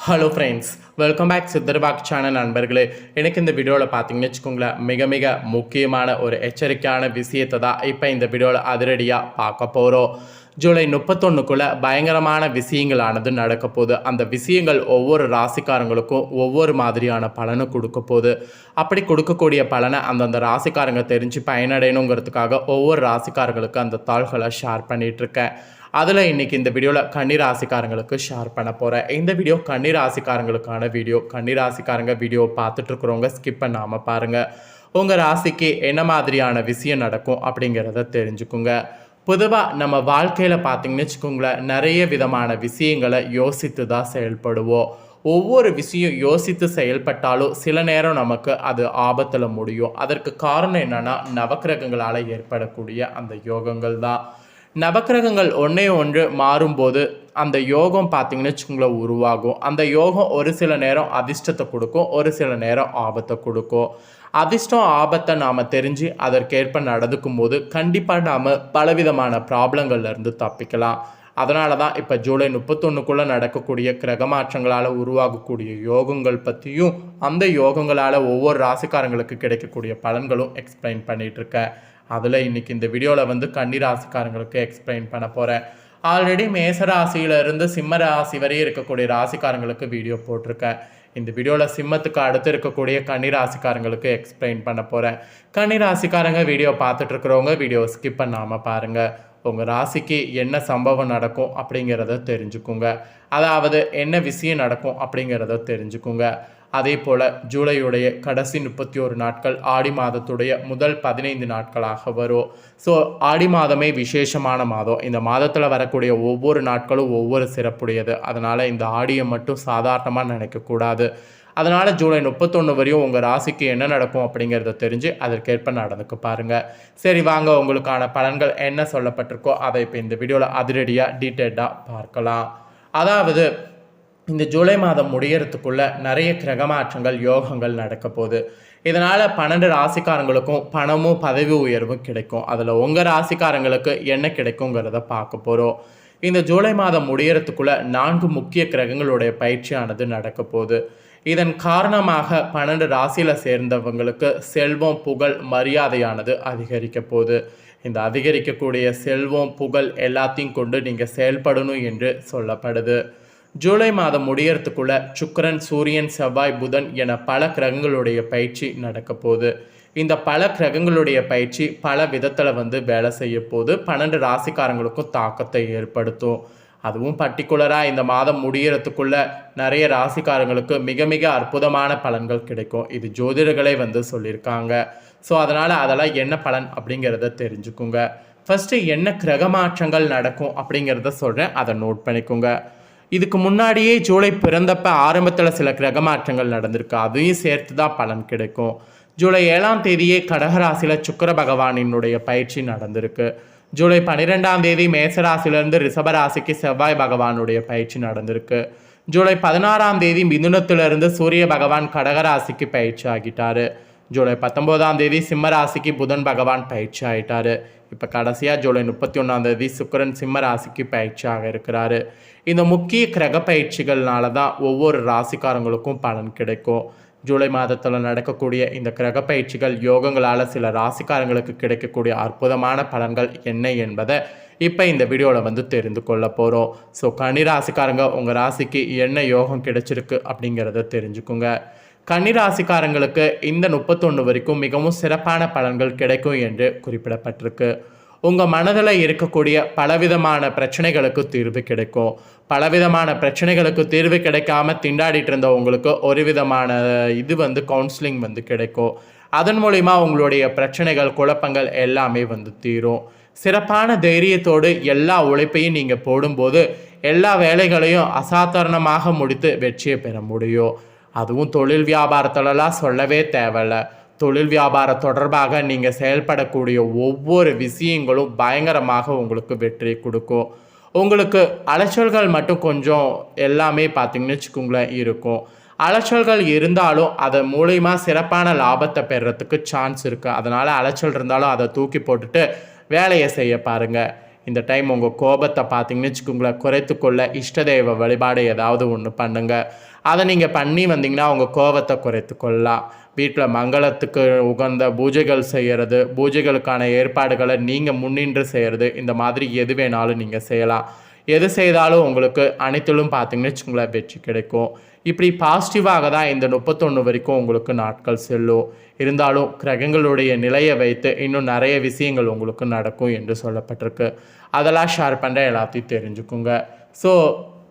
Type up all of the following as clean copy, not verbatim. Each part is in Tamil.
ஹலோ ஃப்ரெண்ட்ஸ், வெல்கம் பேக் சித்தர்பாக் சேனல் நண்பர்களே. எனக்கு இந்த வீடியோவில் பார்த்தீங்கன்னு வச்சுக்கோங்களேன், மிக மிக முக்கியமான ஒரு எச்சரிக்கையான விஷயத்தை தான் இப்போ இந்த வீடியோவில் அதிரடியாக பார்க்க போகிறோம். ஜூலை 31க்குள்ளே பயங்கரமான விஷயங்களானது நடக்க போகுது. அந்த விஷயங்கள் ஒவ்வொரு ராசிக்காரங்களுக்கும் ஒவ்வொரு மாதிரியான பலனை கொடுக்க போகுது. அப்படி கொடுக்கக்கூடிய பலனை அந்தந்த ராசிக்காரங்க தெரிஞ்சு பயனடையணுங்கிறதுக்காக ஒவ்வொரு ராசிக்காரங்களுக்கு அந்த தாள்களை ஷேர் பண்ணிகிட்ருக்கேன். அதில் இன்றைக்கி இந்த வீடியோவில் கன்னிராசிக்காரங்களுக்கு ஷேர் பண்ண போகிறேன். இந்த வீடியோ கன்னிராசிக்காரங்களுக்கான வீடியோ. கன்னிராசிக்காரங்க வீடியோ பார்த்துட்ருக்குறவங்க ஸ்கிப் பண்ணாமல் பாருங்கள். உங்கள் ராசிக்கு என்ன மாதிரியான விஷயம் நடக்கும் அப்படிங்கிறத தெரிஞ்சுக்குங்க. பொதுவாக நம்ம வாழ்க்கையில் பார்த்திங்கன்னு வச்சுக்கோங்களேன், நிறைய விதமான விஷயங்களை யோசித்து தான் செயல்படுவோம். ஒவ்வொரு விஷயம் யோசித்து செயல்பட்டாலும் சில நேரம் நமக்கு அது ஆபத்தில் முடியும். அதற்கு காரணம் என்னென்னா, நவக்கிரகங்களால் ஏற்படக்கூடிய அந்த யோகங்கள் தான். நவக்கிரகங்கள் ஒன்றே ஒன்று மாறும்போது அந்த யோகம் பார்த்திங்கன்னு வச்சுக்கோங்களேன் உருவாகும். அந்த யோகம் ஒரு சில நேரம் அதிர்ஷ்டத்தை கொடுக்கும், ஒரு சில நேரம் ஆபத்தை கொடுக்கும். அதிர்ஷ்டம் ஆபத்தை நாம் தெரிஞ்சு அதற்கேற்ப நடந்துக்கும் போது கண்டிப்பாக நாம் பலவிதமான ப்ராப்ளங்கள்லேருந்து தப்பிக்கலாம். அதனால தான் இப்போ ஜூலை 31க்குள்ளே நடக்கக்கூடிய கிரக மாற்றங்களால் உருவாகக்கூடிய யோகங்கள் பற்றியும் அந்த யோகங்களால் ஒவ்வொரு ராசிக்காரங்களுக்கு கிடைக்கக்கூடிய பலன்களும் எக்ஸ்பிளைன் பண்ணிகிட்ருக்கேன். அதில் இன்றைக்கி இந்த வீடியோவில் கன்னிராசிக்காரங்களுக்கு எக்ஸ்பிளைன் பண்ண போகிறேன். ஆல்ரெடி மேசராசியிலிருந்து சிம்ம ராசி வரையும் இருக்கக்கூடிய ராசிக்காரங்களுக்கு வீடியோ போட்டிருக்கேன். இந்த வீடியோவில் சிம்மத்துக்கு அடுத்து இருக்கக்கூடிய கன்னிராசிக்காரங்களுக்கு எக்ஸ்பிளைன் பண்ண போகிறேன். கன்னிராசிக்காரங்க வீடியோ பார்த்துட்ருக்குறவங்க வீடியோ ஸ்கிப் பண்ணாமல் பாருங்கள். உங்கள் ராசிக்கு என்ன சம்பவம் நடக்கும் அப்படிங்கிறத தெரிஞ்சுக்குங்க. அதாவது என்ன விஷயம் நடக்கும் அப்படிங்கிறத தெரிஞ்சுக்குங்க. அதே போல் ஜூலையுடைய கடைசி 31 நாட்கள் ஆடி மாதத்துடைய முதல் 15 நாட்களாக வரும். ஸோ ஆடி மாதமே விசேஷமான மாதம். இந்த மாதத்தில் வரக்கூடிய ஒவ்வொரு நாட்களும் ஒவ்வொரு சிறப்புடையது. அதனால் இந்த ஆடியை மட்டும் சாதாரணமாக நினைக்கக்கூடாது. அதனால் ஜூலை 31 வரையும் உங்கள் ராசிக்கு என்ன நடக்கும் அப்படிங்கிறத தெரிஞ்சு அதற்கேற்ப நடந்துக்க பாருங்கள். சரி வாங்க, உங்களுக்கான பலன்கள் என்ன சொல்லப்பட்டிருக்கோ அதை இப்போ இந்த வீடியோவில் அதிரடியாக டீட்டெயில்டாக பார்க்கலாம். அதாவது இந்த ஜூலை மாதம் முடியறதுக்குள்ளே நிறைய கிரகமாற்றங்கள் யோகங்கள் நடக்க போகுது. இதனால் 12 ராசிக்காரங்களுக்கும் பணமும் பதவி உயர்வும் கிடைக்கும். அதில் உங்கள் ராசிக்காரங்களுக்கு என்ன கிடைக்குங்கிறத பார்க்க போகிறோம். இந்த ஜூலை மாதம் முடியறதுக்குள்ளே 4 முக்கிய கிரகங்களுடைய பயிற்சியானது நடக்க போகுது. இதன் காரணமாக 12 ராசியில் சேர்ந்தவங்களுக்கு செல்வம், புகழ், மரியாதையானது அதிகரிக்க போகுது. இந்த அதிகரிக்கக்கூடிய செல்வம், புகழ் எல்லாத்தையும் கொண்டு நீங்கள் செயல்படணும் என்று சொல்லப்படுது. ஜூலை மாதம் முடியறதுக்குள்ள சுக்கிரன், சூரியன், செவ்வாய், புதன் என பல கிரகங்களுடைய பயிற்சி நடக்க போகுது. இந்த பல கிரகங்களுடைய பயிற்சி பல விதத்தில் வேலை செய்ய போது 12 ராசிக்காரங்களுக்கும் தாக்கத்தை ஏற்படுத்தும். அதுவும் பர்டிகுலராக இந்த மாதம் முடியறதுக்குள்ள நிறைய ராசிக்காரங்களுக்கு மிக மிக அற்புதமான பலன்கள் கிடைக்கும். இது ஜோதிடர்களே சொல்லியிருக்காங்க. ஸோ அதனால் அதெல்லாம் என்ன பலன் அப்படிங்கிறத தெரிஞ்சுக்குங்க. ஃபஸ்ட்டு என்ன கிரக மாற்றங்கள் நடக்கும் அப்படிங்கிறத சொல்கிறேன், அதை நோட் பண்ணிக்கோங்க. இதுக்கு முன்னாடியே ஜூலை பிறந்தப்ப ஆரம்பத்தில் சில கிரக மாற்றங்கள் நடந்திருக்கு. அதையும் சேர்த்து தான் பலன் கிடைக்கும். ஜூலை 7ஆம் தேதியே கடகராசியில் சுக்கிர பகவானினுடைய பயிற்சி நடந்திருக்கு. ஜூலை 12ஆம் தேதி மேசராசிலிருந்து ரிஷபராசிக்கு செவ்வாய் பகவானுடைய பயிற்சி நடந்திருக்கு. ஜூலை 16ஆம் தேதி மிதுனத்திலிருந்து சூரிய பகவான் கடகராசிக்கு பயிற்சி ஆகிட்டார். ஜூலை 19ஆம் தேதி சிம்மராசிக்கு புதன் பகவான் பயிற்சி ஆகிட்டார். இப்போ கடைசியாக ஜூலை 31ஆம் தேதி சுக்கிரன் சிம்ம ராசிக்கு பயிற்சியாக இருக்கிறாரு. இந்த முக்கிய கிரக பயிற்சிகள்னால தான் ஒவ்வொரு ராசிக்காரங்களுக்கும் பலன் கிடைக்கும். ஜூலை மாதத்தில் நடக்கக்கூடிய இந்த கிரக பயிற்சிகள் யோகங்களால் சில ராசிக்காரங்களுக்கு கிடைக்கக்கூடிய அற்புதமான பலன்கள் என்ன என்பதை இப்போ இந்த வீடியோவில் தெரிந்து கொள்ள போகிறோம். ஸோ கன்னிராசிக்காரங்க உங்கள் ராசிக்கு என்ன யோகம் கிடைச்சிருக்கு அப்படிங்கிறத தெரிஞ்சுக்குங்க. கன்னிராசிக்காரங்களுக்கு இந்த 31 வரைக்கும் மிகவும் சிறப்பான பலன்கள் கிடைக்கும் என்று குறிப்பிடப்பட்டிருக்கு. உங்கள் மனதில் இருக்கக்கூடிய பலவிதமான பிரச்சனைகளுக்கு தீர்வு கிடைக்கும். பலவிதமான பிரச்சனைகளுக்கு தீர்வு கிடைக்காம திண்டாடிட்டு இருந்த உங்களுக்கு ஒரு விதமான கவுன்சிலிங் கிடைக்கும். அதன் மூலிமா உங்களுடைய பிரச்சனைகள், குழப்பங்கள் எல்லாமே தீரும். சிறப்பான தைரியத்தோடு எல்லா உழைப்பையும் நீங்கள் போடும்போது எல்லா வேலைகளையும் அசாதாரணமாக முடித்து வெற்றியை பெற முடியும். அதுவும் தொழில் வியாபாரத்திலலாம் சொல்லவே தேவையில்லை. தொழில் வியாபாரம் தொடர்பாக நீங்கள் செயல்படக்கூடிய ஒவ்வொரு விஷயங்களும் பயங்கரமாக உங்களுக்கு வெற்றி கொடுக்கும். உங்களுக்கு அலைச்சல்கள் மட்டும் கொஞ்சம் எல்லாமே பார்த்திங்கன்னு வச்சுக்கோங்களேன் இருக்கும். அலைச்சல்கள் இருந்தாலும் அதன் மூலிமா சிறப்பான லாபத்தை பெறுறதுக்கு சான்ஸ் இருக்குது. அதனால் அலைச்சல் இருந்தாலும் அதை தூக்கி போட்டுட்டு வேலையை செய்ய பாருங்கள். இந்த டைம் உங்கள் கோபத்தை பார்த்தீங்கன்னு வச்சுக்கோங்களேன் குறைத்து கொள்ள இஷ்ட தெய்வ வழிபாடு ஏதாவது ஒன்று பண்ணுங்கள். அதை நீங்கள் பண்ணி வந்தீங்கன்னா உங்கள் கோபத்தை குறைத்து கொள்ளலாம். வீட்டில் மங்களத்துக்கு உகந்த பூஜைகள் செய்கிறது, பூஜைகளுக்கான ஏற்பாடுகளை நீங்கள் முன்னின்று செய்கிறது, இந்த மாதிரி எது வேணாலும் நீங்கள் செய்யலாம். எது செய்தாலும் உங்களுக்கு அனைத்திலும் பார்த்தீங்கன்னு வச்சுக்கோங்களேன் வெற்றி கிடைக்கும். இப்படி பாசிட்டிவாக தான் இந்த 31 வரைக்கும் உங்களுக்கு நாட்கள் செல்லும். இருந்தாலும் கிரகங்களுடைய நிலையை வைத்து இன்னும் நிறைய விஷயங்கள் உங்களுக்கு நடக்கும் என்று சொல்லப்பட்டிருக்கு. அதெல்லாம் ஷேர் பண்ணுற எல்லாத்தையும் தெரிஞ்சுக்குங்க. ஸோ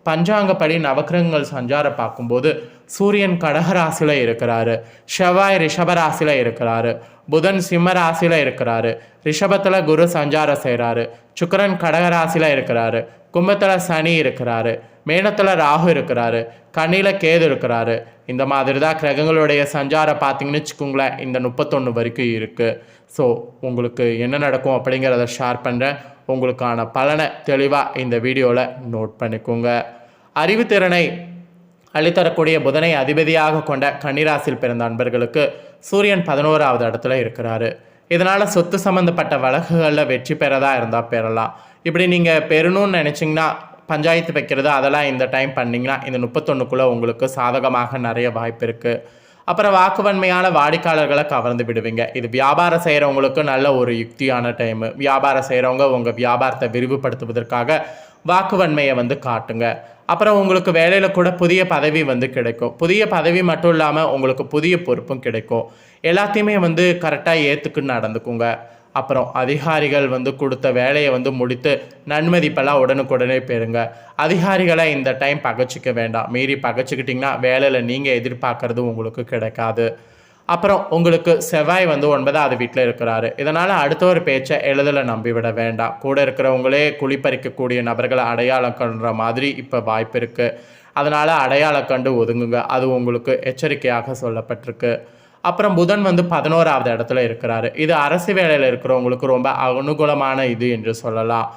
பஞ்சாங்கப்படி நவக்கிரகங்கள் சஞ்சாரம் பார்க்கும்போது சூரியன் கடகராசியில் இருக்கிறாரு, செவ்வாய் ரிஷபராசியில் இருக்கிறாரு, புதன் சிம்ம ராசியில் இருக்கிறாரு, ரிஷபத்தில் குரு சஞ்சாரம் செய்கிறாரு, சுக்கிரன் கடகராசியில் இருக்கிறாரு, கும்பத்தில் சனி இருக்கிறாரு, மேனத்தில் ராகு இருக்கிறாரு, கண்ணியில் கேது இருக்கிறாரு. இந்த மாதிரி தான் கிரகங்களுடைய சஞ்சாரம் பார்த்தீங்கன்னு வச்சுக்கோங்களேன் இந்த 31 வரைக்கும் இருக்குது. ஸோ உங்களுக்கு என்ன நடக்கும் அப்படிங்கிறத ஷேர் பண்ணுறேன். உங்களுக்கான பலனை தெளிவாக இந்த வீடியோவில் நோட் பண்ணிக்கோங்க. அறிவுத்திறனை அளித்தரக்கூடிய புதனை அதிபதியாக கொண்ட கன்னிராசியில் பிறந்த அன்பர்களுக்கு சூரியன் 11வது இடத்துல இருக்கிறாரு. இதனால் சொத்து சம்மந்தப்பட்ட வழக்குகளில் வெற்றி பெறதா இருந்தால் பெறலாம். இப்படி நீங்கள் பெறணும்னு நினச்சிங்கன்னா பஞ்சாயத்து வைக்கிறது அதெல்லாம் இந்த டைம் பண்ணிங்கன்னா இந்த 31க்குள்ளே உங்களுக்கு சாதகமாக நிறைய வாய்ப்பு இருக்குது. அப்புறம் வாக்குவன்மையான வாடிக்கையாளர்களை கவர்ந்து விடுவீங்க. இது வியாபாரம் செய்கிறவங்களுக்கு நல்ல ஒரு யுக்தியான டைமு. வியாபாரம் செய்கிறவங்க உங்கள் வியாபாரத்தை விரிவுபடுத்துவதற்காக வாக்குவன்மையை காட்டுங்க. அப்புறம் உங்களுக்கு வேலையில் கூட புதிய பதவி கிடைக்கும். புதிய பதவி மட்டும் இல்லாமல் உங்களுக்கு புதிய பொறுப்பும் கிடைக்கும். எல்லாத்தையுமே கரெக்டாக ஏற்றுக்குன்னு நடந்துக்குங்க. அப்புறம் அதிகாரிகள் கொடுத்த வேலையை முடித்து நன்மதிப்பெல்லாம் உடனுக்குடனே பெறுங்க. அதிகாரிகளை இந்த டைம் பகைச்சிக்க வேண்டாம். மீறி பகைச்சிக்கிட்டிங்கன்னா வேலையில் நீங்கள் எதிர்பார்க்கறது உங்களுக்கு கிடைக்காது. அப்புறம் உங்களுக்கு செவ்வாய் 9வது வீட்டில் இருக்கிறாரு. இதனால் அடுத்த ஒரு பேச்சை எளிதில் நம்பிவிட வேண்டாம். கூட இருக்கிறவங்களே குழிப்பறிக்கக்கூடிய நபர்களை அடையாளம் கண்டுற மாதிரி இப்போ வாய்ப்பு இருக்குது. அதனால் அடையாளம் கண்டு ஒதுங்குங்க. அது உங்களுக்கு எச்சரிக்கையாக சொல்லப்பட்டிருக்கு. அப்புறம் புதன் 11வது இடத்துல இருக்கிறாரு. இது அரசு வேலையில் இருக்கிறவங்களுக்கு ரொம்ப அனுகூலமான இது என்று சொல்லலாம்.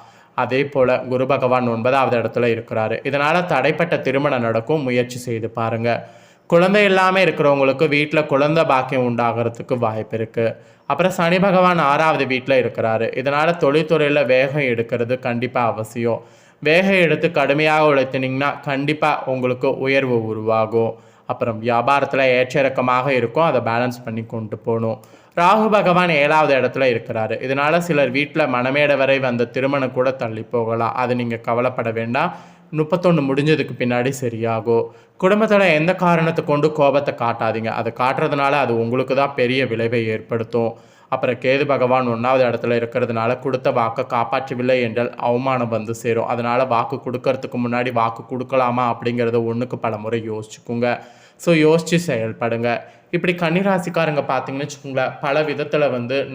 அதே போல் குரு பகவான் 9வது இடத்துல இருக்கிறாரு. இதனால் தடைப்பட்ட திருமணம் நடக்கும். முயற்சி செய்து பாருங்கள். குழந்தை இல்லாமல் இருக்கிறவங்களுக்கு வீட்டில் குழந்தை பாக்கியம் உண்டாகிறதுக்கு வாய்ப்பு இருக்குது. அப்புறம் சனி பகவான் 6வது வீட்டில் இருக்கிறாரு. இதனால் தொழில்துறையில் வேகம் எடுக்கிறது கண்டிப்பாக அவசியம். வேகம் எடுத்து கடுமையாக உழைத்தினீங்கன்னா கண்டிப்பாக உங்களுக்கு உயர்வு உருவாகும். அப்புறம் வியாபாரத்தில் ஏற்றிறக்கமாக இருக்கும். அதை பேலன்ஸ் பண்ணி கொண்டு போகணும். ராகு பகவான் 7வது இடத்துல இருக்கிறாரு. இதனால் சிலர் வீட்டில் மணமேடை வரை வந்த திருமணம் கூட தள்ளி போகலாம். அது நீங்கள் கவலைப்பட வேண்டாம். 31 முடிஞ்சதுக்கு பின்னாடி சரியாகும். குடும்பத்தில் எந்த காரணத்தை கொண்டு கோபத்தை காட்டாதீங்க. அதை காட்டுறதுனால அது உங்களுக்கு தான் பெரிய விளைவை ஏற்படுத்தும். அப்புறம் கேது பகவான் 1வது இடத்துல இருக்கிறதுனால கொடுத்த வாக்கை காப்பாற்றவில்லை என்றால் அவமானம் சேரும். அதனால் வாக்கு கொடுக்கறதுக்கு முன்னாடி வாக்கு கொடுக்கலாமா அப்படிங்கிறத ஒன்றுக்கு பல முறை யோசிச்சுக்குங்க. ஸோ யோசித்து செயல்படுங்க. இப்படி கன்னிராசிக்காரங்க பார்த்தீங்கன்னு வச்சுக்கோங்களேன் பல விதத்தில்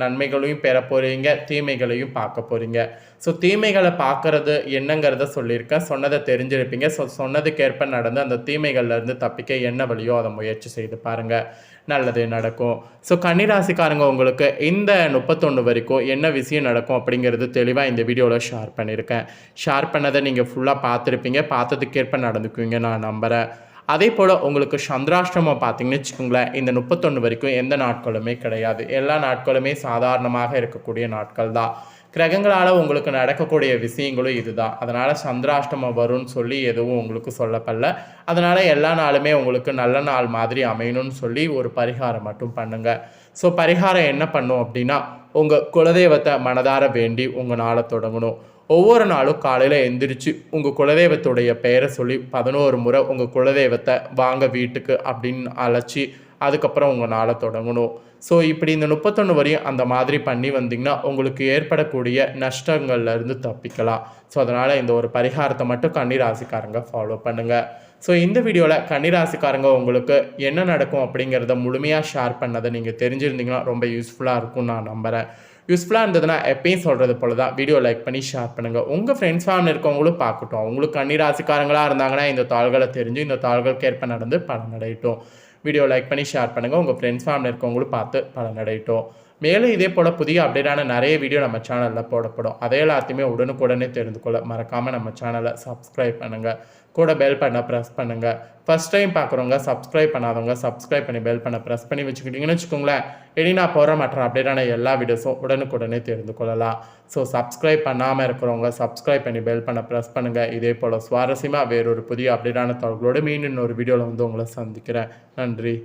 நன்மைகளையும் பெற போகிறீங்க, தீமைகளையும் பார்க்க போகிறீங்க. ஸோ தீமைகளை பார்க்குறது என்னங்கிறத சொல்லியிருக்கேன். சொன்னதை தெரிஞ்சிருப்பீங்க. ஸோ சொன்னதுக்கேற்ப நடந்து அந்த தீமைகள்லேருந்து தப்பிக்க என்ன வழியோ அதை முயற்சி செய்து பாருங்கள். நல்லது நடக்கும். ஸோ கன்னிராசிக்காரங்க உங்களுக்கு இந்த 31 வரைக்கும் என்ன விஷயம் நடக்கும் அப்படிங்கிறது தெளிவாக இந்த வீடியோவில் ஷேர் பண்ணியிருக்கேன். ஷேர் பண்ணதை நீங்கள் ஃபுல்லாக பார்த்துருப்பீங்க. பார்த்ததுக்கேற்ப நடந்துக்குவீங்க நான் நம்புகிறேன். அதே போல் உங்களுக்கு சந்திராஷ்டமம் பார்த்தீங்கன்னு வச்சுக்கோங்களேன் இந்த 31 வரைக்கும் எந்த நாட்களுமே கிடையாது. எல்லா நாட்களுமே சாதாரணமாக இருக்கக்கூடிய நாட்கள் தான். கிரகங்களால் உங்களுக்கு நடக்கக்கூடிய விஷயங்களும் இதுதான். அதனால் சந்திராஷ்டமம் வரும்னு சொல்லி எதுவும் உங்களுக்கு சொல்லப்படல. அதனால் எல்லா நாளுமே உங்களுக்கு நல்ல நாள் மாதிரி அமையணும்னு சொல்லி ஒரு பரிகாரம் மட்டும் பண்ணுங்கள். ஸோ பரிகாரம் என்ன பண்ணும் அப்படின்னா உங்கள் குலதெய்வத்தை மனதார வேண்டி உங்கள் நாளை தொடங்கணும். ஒவ்வொரு நாளும் காலையில் எந்திரிச்சு உங்கள் குலதெய்வத்துடைய பெயரை சொல்லி 11 முறை உங்கள் குலதெய்வத்தை வாங்க வீட்டுக்கு அப்படின்னு அழைச்சி அதுக்கப்புறம் உங்கள் நாளை தொடங்கணும். ஸோ இப்படி இந்த 31 வரையும் அந்த மாதிரி பண்ணி வந்தீங்கன்னா உங்களுக்கு ஏற்படக்கூடிய நஷ்டங்கள்லேருந்து தப்பிக்கலாம். ஸோ அதனால் இந்த ஒரு பரிகாரத்தை மட்டும் கன்னிராசிக்காரங்க ஃபாலோ பண்ணுங்கள். ஸோ இந்த வீடியோவில் கன்னிராசிக்காரங்க உங்களுக்கு என்ன நடக்கும் அப்படிங்கிறத முழுமையாக ஷேர் பண்ணதை நீங்கள் தெரிஞ்சிருந்தீங்கன்னா ரொம்ப யூஸ்ஃபுல்லாக இருக்கும்னு நான் நம்புகிறேன். யூஸ்ஃபுல்லாக இருந்ததுன்னா எப்பயும் சொல்கிறது போல தான் வீடியோ லைக் பண்ணி ஷேர் பண்ணுங்கள். உங்கள் ஃப்ரெண்ட்ஸ் ஃபேமிலி இருக்கவங்களும் பார்க்கட்டும். அவங்களுக்கு கன்னிராசிக்காரங்களாக இருந்தாங்கன்னா இந்த தாள்களை தெரிஞ்சு இந்த தாள்களுக்கு ஏற்ப நடந்து பலனடையட்டும். வீடியோ லைக் பண்ணி ஷேர் பண்ணுங்கள். உங்கள் ஃப்ரெண்ட்ஸ் ஃபேமிலி இருக்கவங்களும் பார்த்து பலனடையட்டும். மேலும் இதே போல் புதிய அப்டேட்டான நிறைய வீடியோ நம்ம சேனலில் போடப்படும். அதே எல்லாத்தையுமே உடனுக்குடனே தெரிந்து கொள்ள மறக்காமல் நம்ம சேனலை சப்ஸ்கிரைப் பண்ணுங்கள். கூட பெல் பண்ண ப்ரெஸ் பண்ணுங்கள். ஃபஸ்ட் டைம் பார்க்குறவங்க சப்ஸ்கிரைப் பண்ணாதவங்க சப்ஸ்கிரைப் பண்ணி பெல் பண்ண ப்ரெஸ் பண்ணி வச்சுக்கிட்டிங்கன்னு வச்சுக்கோங்களேன். இனி நான் போகிற மற்ற அப்டேட்டான எல்லா வீடியோஸும் உடனுக்குடனே தெரிந்து கொள்ளலாம். ஸோ சப்ஸ்கிரைப் பண்ணாமல் இருக்கிறவங்க சப்ஸ்கிரைப் பண்ணி பெல் பண்ண ப்ரெஸ் பண்ணுங்கள். இதே போல் சுவாரஸ்யமாக வேறொரு புதிய அப்டேட்டான தகவலோடு மீண்டும் இன்னொரு வீடியோவில் வந்து உங்களை சந்திக்கிறேன். நன்றி.